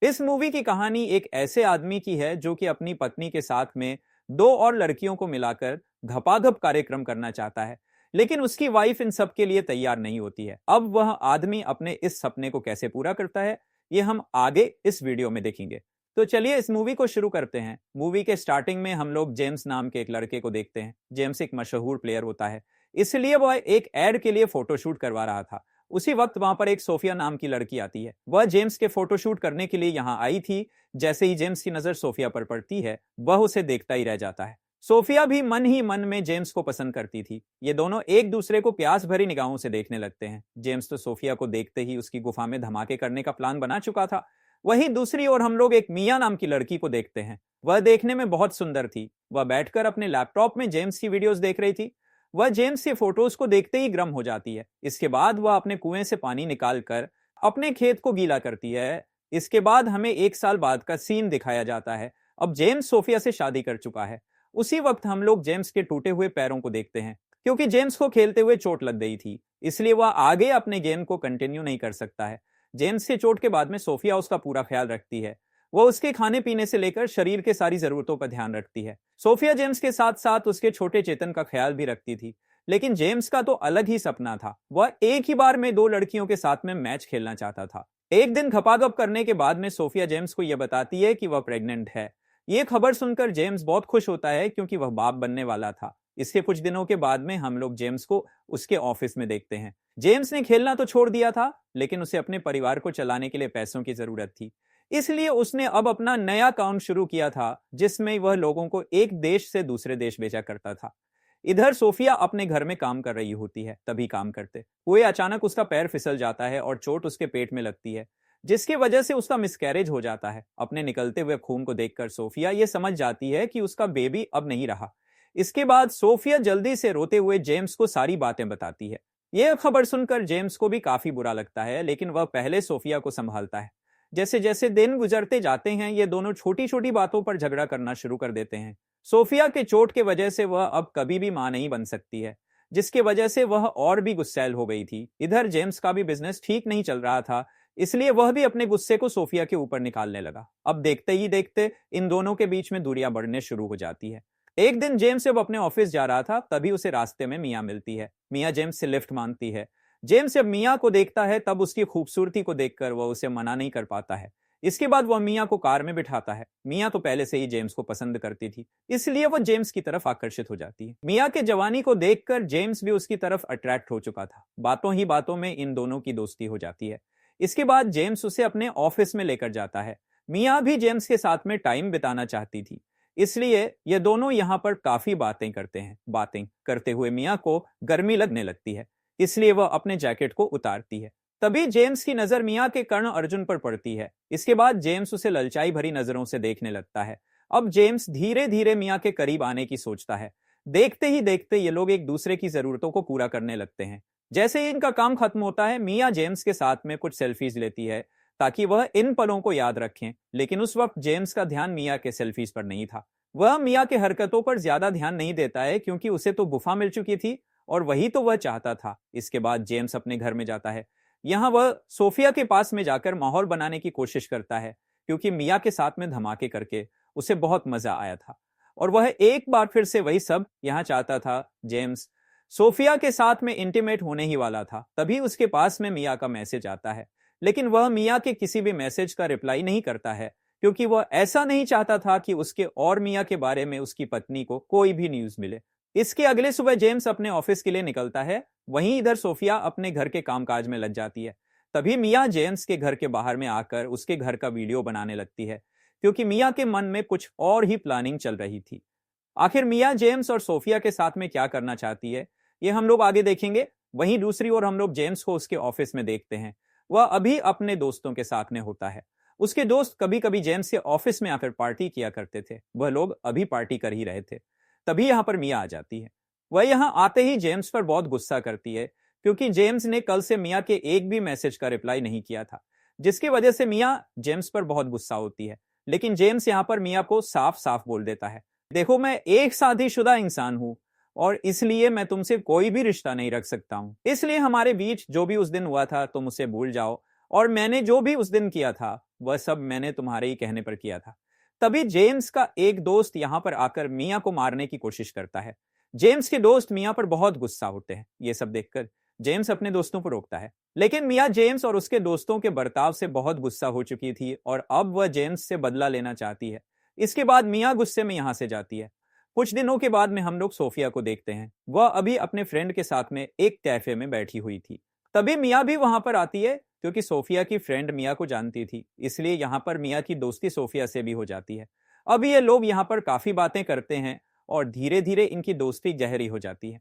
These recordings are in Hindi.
इस मूवी की कहानी एक ऐसे आदमी की है जो कि अपनी पत्नी के साथ में दो और लड़कियों को मिलाकर धपाधप कार्यक्रम करना चाहता है, लेकिन उसकी वाइफ इन सब के लिए तैयार नहीं होती है। अब वह आदमी अपने इस सपने को कैसे पूरा करता है, ये हम आगे इस वीडियो में देखेंगे। तो चलिए इस मूवी को शुरू करते हैं। मूवी के स्टार्टिंग में हम लोग जेम्स नाम के एक लड़के को देखते हैं। जेम्स एक मशहूर प्लेयर होता है, इसलिए वह एक एड के लिए फोटोशूट करवा रहा था। उसी वक्त वहां पर एक सोफिया नाम की लड़की आती है। वह जेम्स के फोटोशूट करने के लिए यहाँ आई थी। जैसे ही जेम्स की नजर सोफिया पर पड़ती है, वह उसे देखता ही रह जाता है। सोफिया भी मन ही मन में जेम्स को पसंद करती थी। ये दोनों एक दूसरे को प्यास भरी निगाहों से देखने लगते हैं। जेम्स तो सोफिया को देखते ही उसकी गुफा में धमाके करने का प्लान बना चुका था। वहीं दूसरी ओर हम लोग एक मिया नाम की लड़की को देखते हैं। वह देखने में बहुत सुंदर थी। वह बैठकर अपने लैपटॉप में जेम्स की वीडियोस देख रही थी। वह जेम्स के फोटोज को देखते ही गर्म हो जाती है। इसके बाद वह अपने कुएं से पानी निकालकर अपने खेत को गीला करती है। इसके बाद हमें एक साल बाद का सीन दिखाया जाता है। अब जेम्स सोफिया से शादी कर चुका है। उसी वक्त हम लोग जेम्स के टूटे हुए पैरों को देखते हैं। क्योंकि जेम्स को खेलते हुए चोट लग गई थी, इसलिए वह आगे अपने गेम को कंटिन्यू नहीं कर सकता है। जेम्स के चोट के बाद में सोफिया उसका पूरा ख्याल रखती है। वह उसके खाने पीने से लेकर शरीर के सारी जरूरतों पर ध्यान रखती है। सोफिया जेम्स के साथ साथ उसके छोटे चेतन का ख्याल भी रखती थी। लेकिन जेम्स का तो अलग ही सपना था। वह एक ही बार में दो लड़कियों के साथ में मैच खेलना चाहता था। एक दिन खपागप करने के बाद में सोफिया जेम्स को यह बताती है कि वह प्रेग्नेंट है। यह खबर सुनकर जेम्स बहुत खुश होता है, क्योंकि वह बाप बनने वाला था। इसके कुछ दिनों के बाद में हम लोग जेम्स को उसके ऑफिस में देखते हैं। जेम्स ने खेलना तो छोड़ दिया था, लेकिन उसे अपने परिवार को चलाने के लिए पैसों की जरूरत थी। इसलिए उसने अब अपना नया अकाउंट शुरू किया था, जिसमें वह लोगों को एक देश से दूसरे देश भेजा करता था। इधर सोफिया अपने घर में काम कर रही होती है। तभी काम करते हुए अचानक उसका पैर फिसल जाता है और चोट उसके पेट में लगती है, जिसकी वजह से उसका मिसकैरेज हो जाता है। अपने निकलते हुए खून को देखकर सोफिया ये समझ जाती है कि उसका बेबी अब नहीं रहा। इसके बाद सोफिया जल्दी से रोते हुए जेम्स को सारी बातें बताती है। यह खबर सुनकर जेम्स को भी काफी बुरा लगता है, लेकिन वह पहले सोफिया को संभालता है। जैसे जैसे दिन गुजरते जाते हैं, ये दोनों छोटी छोटी बातों पर झगड़ा करना शुरू कर देते हैं। सोफिया के चोट के वजह से वह अब कभी भी मां नहीं बन सकती है, जिसकी वजह से वह और भी गुस्सैल हो गई थी। इधर जेम्स का भी बिजनेस ठीक नहीं चल रहा था, इसलिए वह भी अपने गुस्से को सोफिया के ऊपर निकालने लगा। अब देखते ही देखते इन दोनों के बीच में दूरियां बढ़ने शुरू हो जाती है। एक दिन जेम्स जब अपने ऑफिस जा रहा था, तभी उसे रास्ते में मिया मिलती है। मिया जेम्स से लिफ्ट मांगती है। जेम्स जब मिया को देखता है, तब उसकी खूबसूरती को देखकर वह उसे मना नहीं कर पाता है। इसके बाद वह मिया को कार में बिठाता है। मिया तो पहले से ही जेम्स को पसंद करती थी, इसलिए वह जेम्स की तरफ आकर्षित हो जाती है। मिया के जवानी को देखकर जेम्स भी उसकी तरफ अट्रैक्ट हो चुका था। बातों ही बातों में इन दोनों की दोस्ती हो जाती है। इसके बाद जेम्स उसे अपने ऑफिस में लेकर जाता है। मिया भी जेम्स के साथ में टाइम बिताना चाहती थी, इसलिए ये दोनों यहाँ पर काफी बातें करते हैं। बातें करते हुए मिया को गर्मी लगने लगती है, इसलिए वह अपने जैकेट को उतारती है। तभी जेम्स की नजर मिया के कर्ण अर्जुन पर पड़ती है। इसके बाद जेम्स उसे ललचाई भरी नजरों से देखने लगता है। अब जेम्स धीरे धीरे मिया के करीब आने की सोचता है। देखते ही देखते ये लोग एक दूसरे की जरूरतों को पूरा करने लगते हैं। जैसे ही इनका काम खत्म होता है, मिया जेम्स के साथ में कुछ सेल्फीज लेती है, ताकि वह इन पलों को याद रखें। लेकिन उस वक्त जेम्स का ध्यान मिया के सेल्फीज पर नहीं था। वह मिया के हरकतों पर ज्यादा ध्यान नहीं देता है, क्योंकि उसे तो गुफा मिल चुकी थी और वही तो वह चाहता था। इसके बाद जेम्स अपने घर में जाता है। यहाँ वह सोफिया के पास में जाकर माहौल बनाने की कोशिश करता है, क्योंकि मिया के साथ में धमाके करके उसे बहुत मजा आया था और वह एक बार फिर से वही सब यहाँ चाहता था। जेम्स सोफिया के साथ में इंटीमेट होने ही वाला था, तभी उसके पास में मिया का मैसेज आता है। लेकिन वह मिया के किसी भी मैसेज का रिप्लाई नहीं करता है, क्योंकि वह ऐसा नहीं चाहता था कि उसके और मिया के बारे में उसकी पत्नी को कोई भी न्यूज मिले। इसके अगले सुबह जेम्स अपने ऑफिस के लिए निकलता है। वहीं इधर सोफिया अपने घर के कामकाज में लग जाती है। तभी मिया जेम्स के घर के बाहर में आकर उसके घर का वीडियो बनाने लगती है, क्योंकि मिया के मन में कुछ और ही प्लानिंग चल रही थी। आखिर मिया जेम्स और सोफिया के साथ में क्या करना चाहती है, ये हम लोग आगे देखेंगे। वहीं दूसरी ओर हम लोग जेम्स को उसके ऑफिस में देखते हैं। वह अभी अपने दोस्तों के साथ में होता है। उसके दोस्त कभी कभी जेम्स के ऑफिस में आकर पार्टी किया करते थे। वह लोग अभी पार्टी कर ही रहे थे। तभी यहाँ पर मिया आ जाती है। वह यहाँ आते ही जेम्स पर बहुत गुस्सा करती है, क्योंकि जेम्स ने कल से मिया के एक भी मैसेज का रिप्लाई नहीं किया था, जिसकी वजह से मिया जेम्स पर बहुत गुस्सा होती है। लेकिन जेम्स यहाँ पर मिया को साफ साफ बोल देता है, देखो मैं एक शादीशुदा इंसान हूँ और इसलिए मैं तुमसे कोई भी रिश्ता नहीं रख सकता हूँ। इसलिए हमारे बीच जो भी उस दिन हुआ था तुम उसे भूल जाओ, और मैंने जो भी उस दिन किया था वह सब मैंने तुम्हारे ही कहने पर किया था। तभी जेम्स का एक दोस्त यहाँ पर आकर मिया को मारने की कोशिश करता है। जेम्स के दोस्त मिया पर बहुत गुस्सा होते हैं। ये सब देखकर जेम्स अपने दोस्तों को रोकता है, लेकिन मिया जेम्स और उसके दोस्तों के बर्ताव से बहुत गुस्सा हो चुकी थी और अब वह जेम्स से बदला लेना चाहती है। इसके बाद मिया गुस्से में यहाँ से जाती है। कुछ दिनों के बाद में हम लोग सोफिया को देखते हैं। वह अभी अपने फ्रेंड के साथ में एक कैफे में बैठी हुई थी। तभी मिया भी वहां पर आती है, क्योंकि सोफिया की फ्रेंड मिया को जानती थी, इसलिए यहाँ पर मिया की दोस्ती सोफिया से भी हो जाती है। अब ये लोग यहाँ पर काफी बातें करते हैं और धीरे धीरे इनकी दोस्ती गहरी हो जाती है।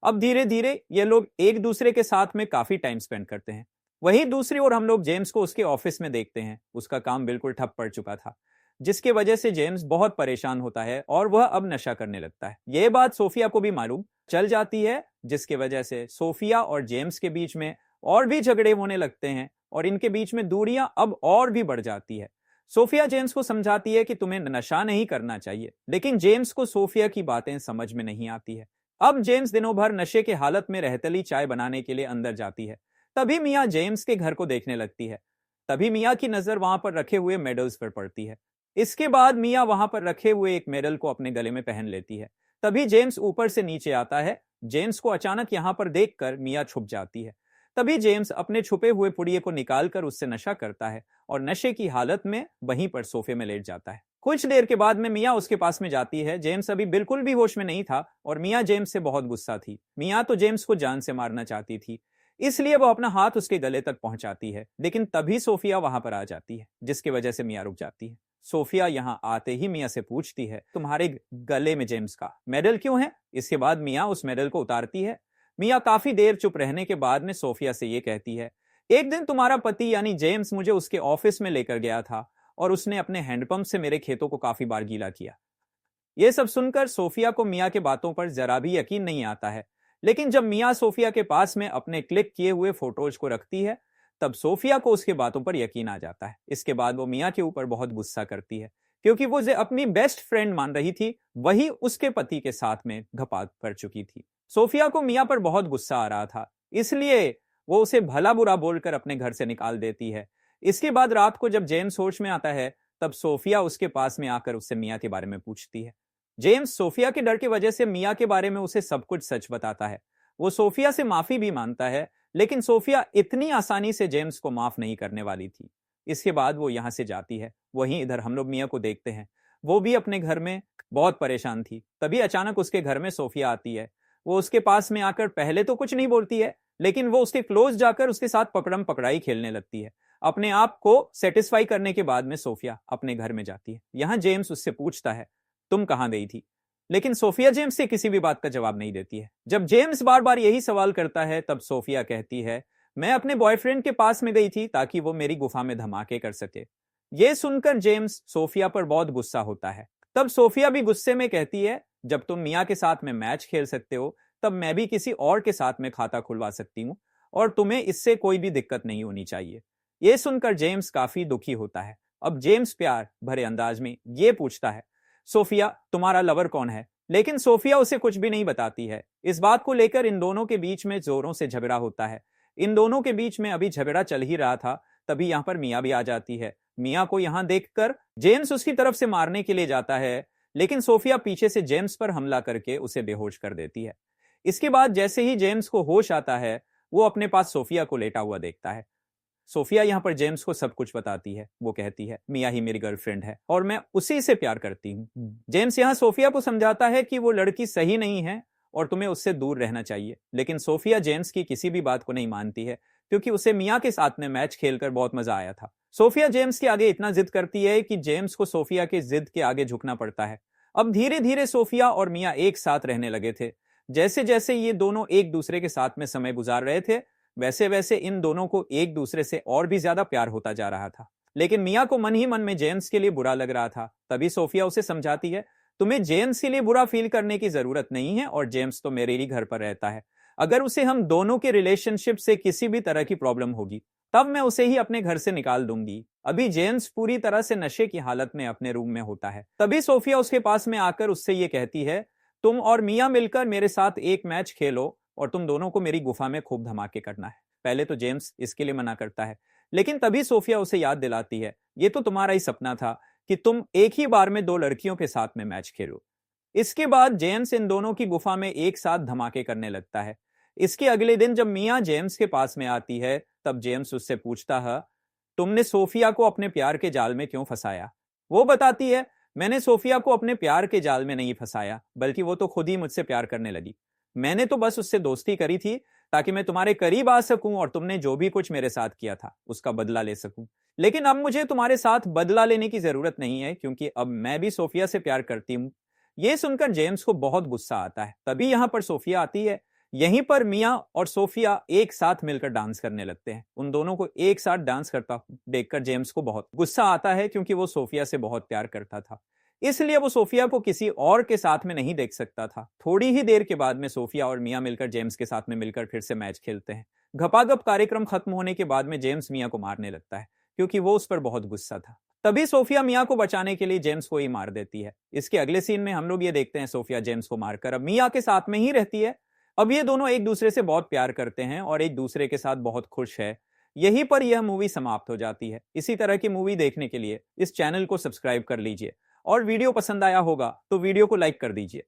अब धीरे धीरे ये लोग एक दूसरे के साथ में काफी टाइम स्पेंड करते हैं। वहीं दूसरी ओर हम लोग जेम्स को उसके ऑफिस में देखते हैं। उसका काम बिल्कुल ठप पड़ चुका था, जिसकी वजह से जेम्स बहुत परेशान होता है और वह अब नशा करने लगता है। यह बात सोफिया को भी मालूम चल जाती है, जिसकी वजह से सोफिया और जेम्स के बीच में और भी झगड़े होने लगते हैं और इनके बीच में दूरियां अब और भी बढ़ जाती है। सोफिया जेम्स को समझाती है कि तुम्हें नशा नहीं करना चाहिए, लेकिन जेम्स को सोफिया की बातें समझ में नहीं आती है। अब जेम्स दिनों भर नशे की हालत में रहतली चाय बनाने के लिए अंदर जाती है। तभी मिया जेम्स के घर को देखने लगती है। तभी मिया की नजर वहां पर रखे हुए मेडल्स पर पड़ती है। इसके बाद मिया वहां पर रखे हुए एक मेडल को अपने गले में पहन लेती है। तभी जेम्स ऊपर से नीचे आता है। जेम्स को अचानक यहां पर देखकर मिया छुप जाती है। तभी जेम्स अपने छुपे हुए पुड़िये को निकालकर उससे नशा करता है और नशे की हालत में वहीं पर सोफे में लेट जाता है। कुछ देर के बाद में मिया उसके पास में जाती है। जेम्स अभी बिल्कुल भी होश में नहीं था और मिया जेम्स से बहुत गुस्सा थी। मिया तो जेम्स को जान से मारना चाहती थी, इसलिए वो अपना हाथ उसके गले तक पहुंचाती है, लेकिन तभी सोफिया वहां पर आ जाती है, जिसकी वजह से मिया रुक जाती है। सोफिया यहां आते ही मिया से पूछती है, तुम्हारे गले में जेम्स का मेडल क्यों है? इसके बाद मिया उस मेडल को उतारती है। मिया काफी देर चुप रहने के बाद में सोफिया से ये कहती है, एक दिन तुम्हारा पति यानी जेम्स मुझे उसके ऑफिस में लेकर गया था और उसने अपने हैंडपंप से मेरे खेतों को काफी बार गीला किया। यह सब सुनकर सोफिया को मिया के बातों पर जरा भी यकीन नहीं आता है, लेकिन जब मिया सोफिया के पास में अपने क्लिक किए हुए फोटोज को रखती है, तब सोफिया को उसके बातों पर यकीन आ जाता है। इसके बाद वो मिया के ऊपर बहुत गुस्सा करती है, क्योंकि वो जो अपनी बेस्ट फ्रेंड मान रही थी, वही उसके पति के साथ में घपात कर चुकी थी। सोफिया को मिया पर बहुत गुस्सा आ रहा था, इसलिए वो उसे भला बुरा बोलकर अपने घर से निकाल देती है। इसके बाद रात को जब जेम्स होश में आता है, तब सोफिया उसके पास में आकर उससे मिया के बारे में पूछती है। जेम्स सोफिया के डर की वजह से मिया के बारे में उसे सब कुछ सच बताता है। वो सोफिया से माफी भी मांगता है, लेकिन सोफिया इतनी आसानी से जेम्स को माफ नहीं करने वाली थी। इसके बाद वो यहां से जाती है। वहीं इधर हम लोग मिया को देखते हैं। वो भी अपने घर में बहुत परेशान थी। तभी अचानक उसके घर में सोफिया आती है। वो उसके पास में आकर पहले तो कुछ नहीं बोलती है, लेकिन वो उसके क्लोज जाकर उसके साथ पकड़म पकड़ाई खेलने लगती है। अपने आप को सेटिस्फाई करने के बाद में सोफिया अपने घर में जाती है। यहां जेम्स उससे पूछता है, तुम कहां गई थी? लेकिन सोफिया जेम्स से किसी भी बात का जवाब नहीं देती है। जब जेम्स बार बार यही सवाल करता है, तब सोफिया कहती है, मैं अपने बॉयफ्रेंड के पास में गई थी ताकि वो मेरी गुफा में धमाके कर सके। यह सुनकर जेम्स सोफिया पर बहुत गुस्सा होता है। तब सोफिया भी गुस्से में कहती है, जब तुम मिया के साथ में मैच खेल सकते हो, तब मैं भी किसी और के साथ में खाता खुलवा सकती हूँ और तुम्हें इससे कोई भी दिक्कत नहीं होनी चाहिए। यह सुनकर जेम्स काफी दुखी होता है। अब जेम्स प्यार भरे अंदाज में ये पूछता है, सोफिया तुम्हारा लवर कौन है? लेकिन सोफिया उसे कुछ भी नहीं बताती है। इस बात को लेकर इन दोनों के बीच में जोरों से झगड़ा होता है। इन दोनों के बीच में अभी झगड़ा चल ही रहा था, तभी यहाँ पर मिया भी आ जाती है। मिया को यहाँ देखकर जेम्स उसकी तरफ से मारने के लिए जाता है, लेकिन सोफिया पीछे से जेम्स पर हमला करके उसे बेहोश कर देती है। इसके बाद जैसे ही जेम्स को होश आता है, वो अपने पास सोफिया को लेटा हुआ देखता है। सोफिया यहाँ पर जेम्स को सब कुछ बताती है। वो कहती है, मिया ही मेरी गर्लफ्रेंड है और मैं उसी से प्यार करती हूँ। जेम्स यहाँ सोफिया को समझाता है कि वो लड़की सही नहीं है और तुम्हें उससे दूर रहना चाहिए, लेकिन सोफिया जेम्स की किसी भी बात को नहीं मानती है, क्योंकि उसे मिया के साथ में मैच खेलकर बहुत मजा आया था। सोफिया जेम्स के आगे इतना जिद करती है कि जेम्स को सोफिया के जिद के आगे झुकना पड़ता है। अब धीरे धीरे सोफिया और मिया एक साथ रहने लगे थे। जैसे जैसे ये दोनों एक दूसरे के साथ में समय गुजार रहे थे, वैसे वैसे इन दोनों को एक दूसरे से और भी ज्यादा प्यार होता जा रहा था। लेकिन मिया को मन ही मन में जेम्स के लिए बुरा लग रहा था। तभी सोफिया उसे समझाती है, तुम्हें जेम्स के लिए बुरा फील करने की जरूरत नहीं है और जेम्स तो मेरे ही घर पर रहता है। अगर उसे हम दोनों के रिलेशनशिप से किसी भी तरह की प्रॉब्लम होगी, तब मैं उसे ही अपने घर से निकाल दूंगी। अभी जेम्स पूरी तरह से नशे की हालत में अपने रूम में होता है। तभी सोफिया उसके पास में आकर उससे ये कहती है, तुम और मिया मिलकर मेरे साथ एक मैच खेलो और तुम दोनों को मेरी गुफा में खूब धमाके करना है। पहले तो जेम्स इसके लिए मना करता है, लेकिन तभी सोफिया उसे याद दिलाती है, ये तो तुम्हारा ही सपना था कि तुम एक ही बार में 2 लड़कियों के साथ में मैच खेलो। इसके बाद जेम्स इन दोनों की गुफा में एक साथ धमाके करने लगता है। इसके अगले दिन जब मिया जेम्स के पास में आती है, तब जेम्स उससे पूछता है, तुमने सोफिया को अपने प्यार के जाल में क्यों फंसाया? वो बताती है, मैंने सोफिया को अपने प्यार के जाल में नहीं फंसाया, बल्कि वो तो खुद ही मुझसे प्यार करने लगी। मैंने तो बस उससे दोस्ती करी थी ताकि मैं तुम्हारे करीब आ सकूं और तुमने जो भी कुछ मेरे साथ किया था उसका बदला ले सकूं। लेकिन अब मुझे तुम्हारे साथ बदला लेने की जरूरत नहीं है, क्योंकि अब मैं भी सोफिया से प्यार करती हूँ। ये सुनकर जेम्स को बहुत गुस्सा आता है। तभी यहाँ पर सोफिया आती है। यहीं पर मिया और सोफिया एक साथ मिलकर डांस करने लगते हैं। उन दोनों को एक साथ डांस करता देखकर जेम्स को बहुत गुस्सा आता है, क्योंकि वो सोफिया से बहुत प्यार करता था। इसलिए वो सोफिया को किसी और के साथ में नहीं देख सकता था। थोड़ी ही देर के बाद में सोफिया और मिया मिलकर जेम्स के साथ में मिलकर फिर से मैच खेलते हैं। घपाघप कार्यक्रम खत्म होने के बाद में जेम्स मिया को मारने लगता है, क्योंकि वो उस पर बहुत गुस्सा था। तभी सोफिया मिया को बचाने के लिए जेम्स को ही मार देती है। इसके अगले सीन में हम लोग ये देखते हैं, सोफिया जेम्स को मारकर अब मिया के साथ में ही रहती है। अब ये दोनों एक दूसरे से बहुत प्यार करते हैं और एक दूसरे के साथ बहुत खुश है। यहीं पर यह मूवी समाप्त हो जाती है। इसी तरह की मूवी देखने के लिए इस चैनल को सब्सक्राइब कर लीजिए, और वीडियो पसंद आया होगा तो वीडियो को लाइक कर दीजिए।